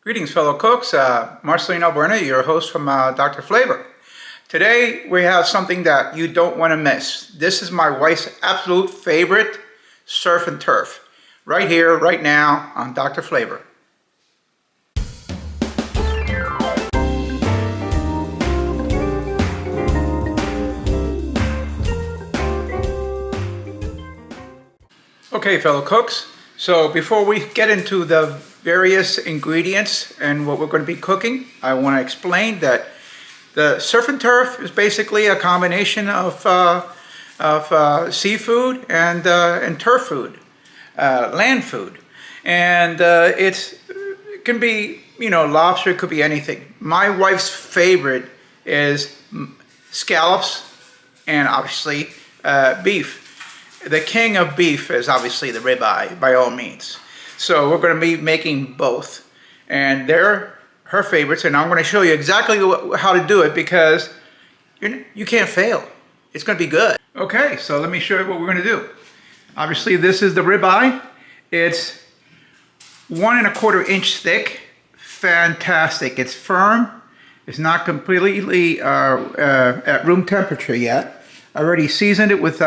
Greetings, fellow cooks. Marcelino Buena, your host from Dr. Flavor. Today we have something that you don't want to miss. This is my wife's absolute favorite surf and turf. Right here, right now on Dr. Flavor. Okay, fellow cooks. So before we get into the various ingredients and what we're going to be cooking, I want to explain that the surf and turf is basically a combination of seafood and turf food, land food, and it can be, lobster. It could be anything. My wife's favorite is scallops and obviously beef. The king of beef is obviously the ribeye, by all means. So we're going to be making both, and they're her favorites, and I'm going to show you exactly how to do it because you can't fail. It's going to be good. Okay, so let me show you what we're going to do. Obviously, this is the ribeye. It's 1 1/4 inch thick. Fantastic. It's firm. It's not completely at room temperature yet. I already seasoned it with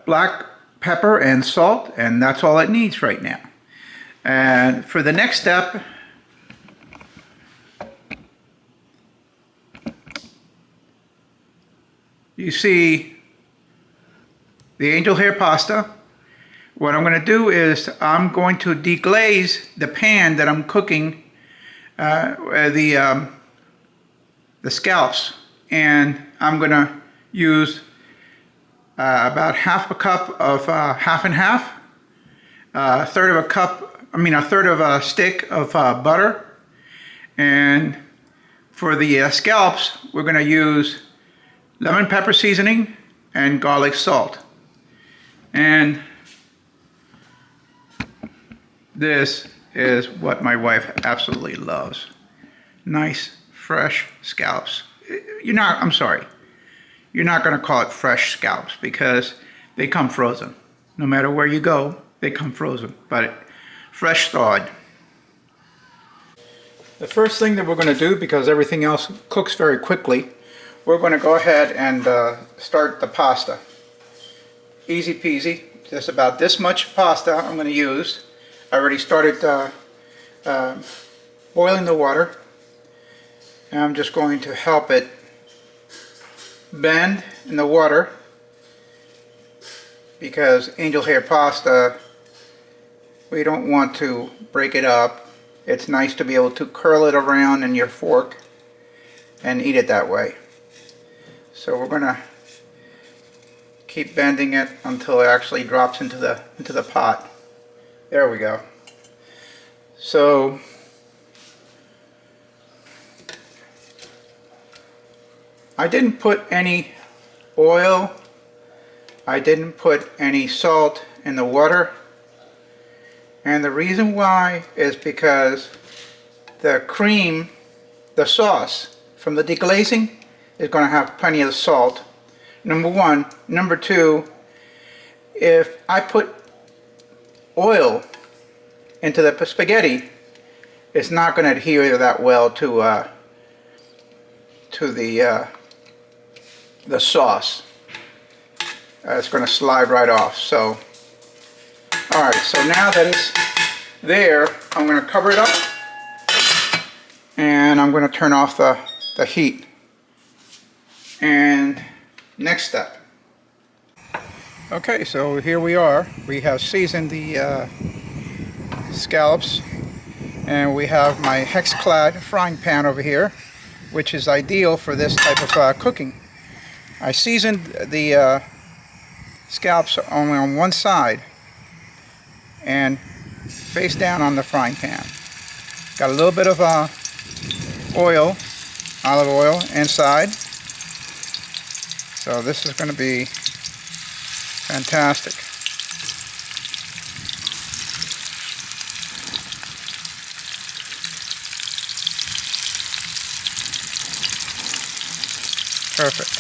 black pepper and salt, and that's all it needs right now. And for the next step, you see the angel hair pasta. What I'm going to do is I'm going to deglaze the pan that I'm cooking the scallops, and I'm going to use about half a cup of half and half, a third of a stick of butter, and for the scallops we're going to use lemon pepper seasoning and garlic salt. And this is what my wife absolutely loves. Nice fresh scallops. You're not going to call it fresh scallops because they come frozen. No matter where you go, they come frozen, but fresh thawed. The first thing that we're going to do, because everything else cooks very quickly, we're going to go ahead and start the pasta. Easy peasy. Just about this much pasta I'm going to use. I already started boiling the water, and I'm just going to help it bend in the water, because angel hair pasta, we don't want to break it up. It's nice to be able to curl it around in your fork and eat it that way. So we're going to keep bending it until it actually drops into the pot. There we go. So I didn't put any oil, I didn't put any salt in the water, and the reason why is because the cream, the sauce from the deglazing, is going to have plenty of salt, number one. Number two, if I put oil into the spaghetti, it's not going to adhere that well to the sauce. It's going to slide right off. So, alright, so now that it's there, I'm going to cover it up, and I'm going to turn off the heat. And next step. Okay, so here we are. We have seasoned the scallops, and we have my hex-clad frying pan over here, which is ideal for this type of cooking. I seasoned the scallops only on one side and face down on the frying pan. Got a little bit of oil, olive oil inside. So this is going to be fantastic. Perfect.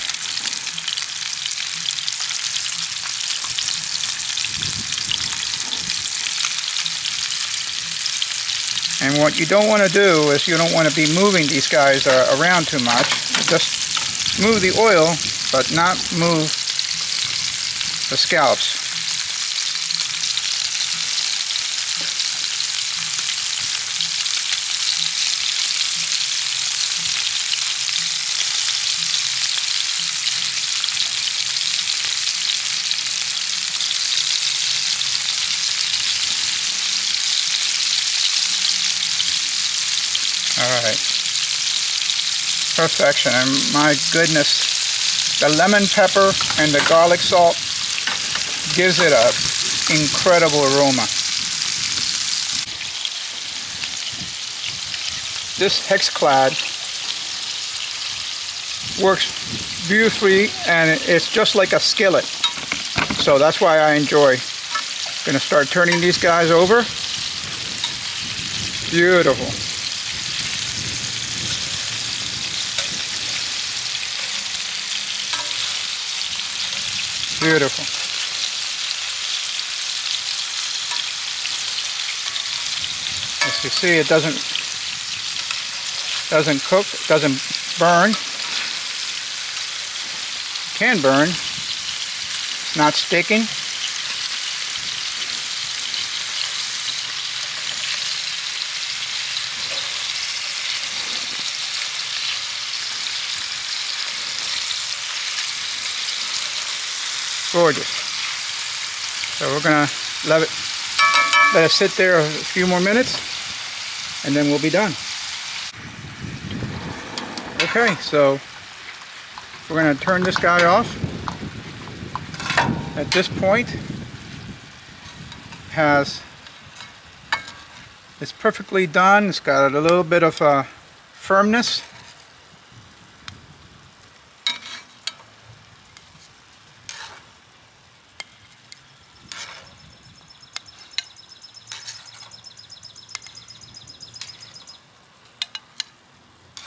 And what you don't want to do is you don't want to be moving these guys around too much. Just move the oil, but not move the scallops. Alright, perfection, and my goodness, the lemon pepper and the garlic salt gives it an incredible aroma. This hex-clad works beautifully, and it's just like a skillet, so that's why I enjoy. Gonna start turning these guys over. Beautiful. Beautiful. As you see, it doesn't cook, doesn't burn. It can burn. It's not sticking. Gorgeous. So we're gonna let it sit there a few more minutes, and then we'll be done. Okay, so we're gonna turn this guy off. At this point, it's perfectly done. It's got a little bit of firmness.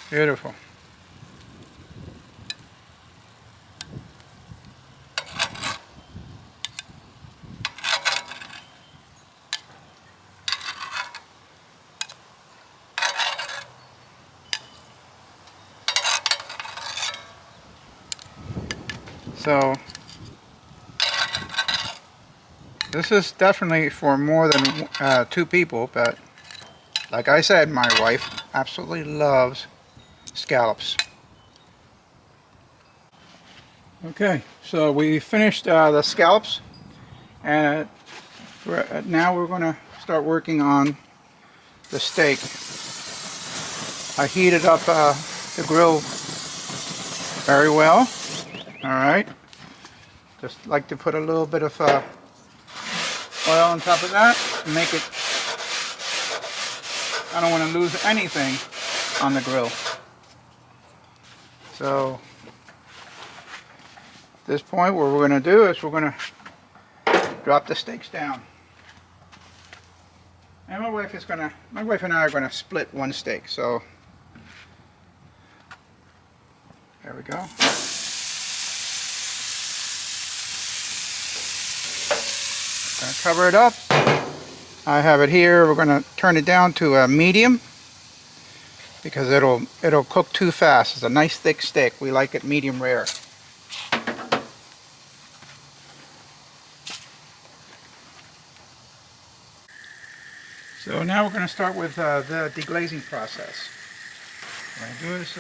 Beautiful. So this is definitely for more than 2 people, but like I said, my wife absolutely loves scallops. Okay, so we finished the scallops, and now we're going to start working on the steak. I heated up the grill very well. Alright, just like to put a little bit of oil on top of that to make it, I don't want to lose anything on the grill. So at this point, what we're going to do is we're going to drop the steaks down. And my wife and I are going to split one steak. So there we go. Going to cover it up. I have it here. We're going to turn it down to a medium because it'll cook too fast. It's a nice thick steak. We like it medium rare. So now we're going to start with the deglazing process. What I do is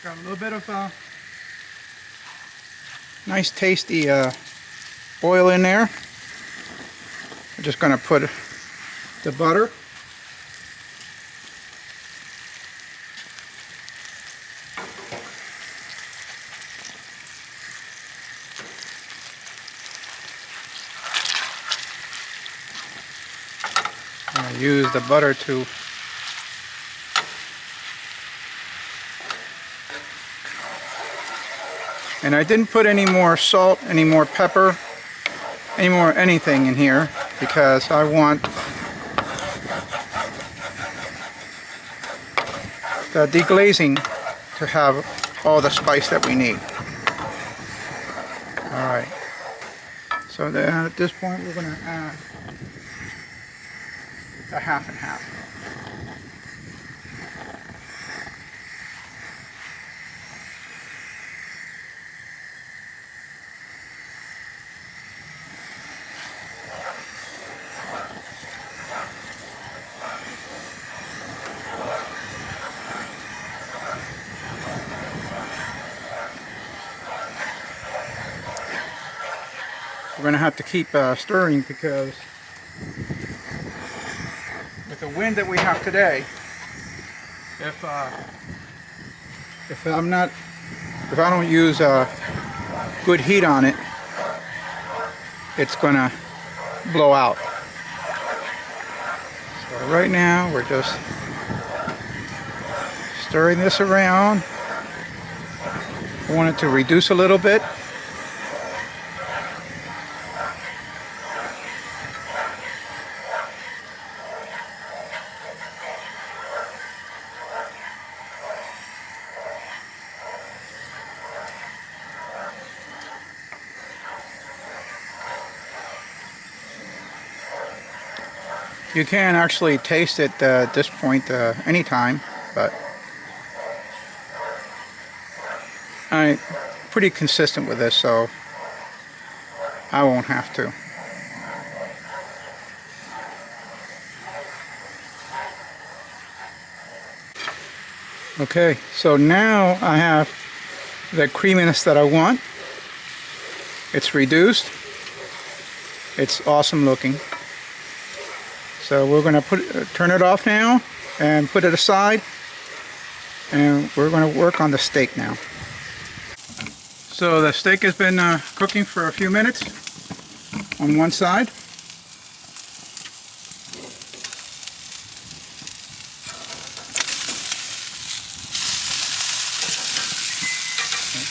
got a little bit of nice tasty oil in there. I'm just going to put the butter. I use the butter to and I didn't put any more salt, any more pepper, any more anything in here because I want the deglazing to have all the spice that we need. Alright, so then at this point we're going to add a half and half. we're going to have to keep stirring because with the wind that we have today, if I don't use good heat on it, it's going to blow out. So right now we're just stirring this around. I want it to reduce a little bit. You can actually taste it at this point anytime, but I'm pretty consistent with this, so I won't have to. Okay, so now I have the creaminess that I want. It's reduced. It's awesome looking. So we're going to turn it off now and put it aside, and we're going to work on the steak now. So the steak has been cooking for a few minutes on one side.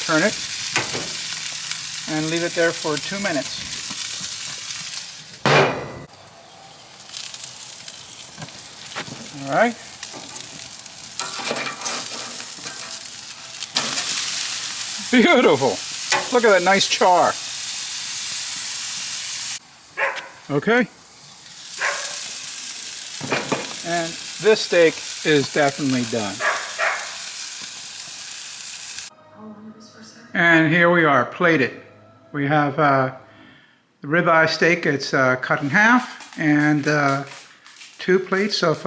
Turn it and leave it there for 2 minutes. All right. Beautiful. Look at that nice char. Okay. And this steak is definitely done. And here we are, plated. We have the ribeye steak. It's cut in half, and 2 plates of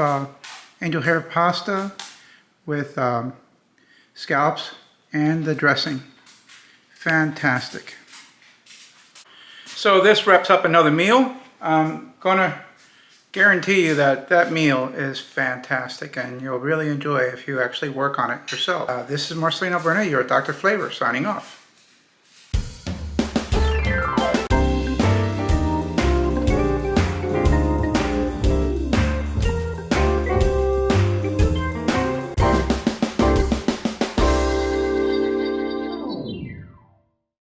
angel hair pasta with scallops and the dressing. Fantastic. So this wraps up another meal. I'm gonna guarantee you that that meal is fantastic, and you'll really enjoy it if you actually work on it yourself. This is Marcelino Burnett, your Dr. Flavor, signing off.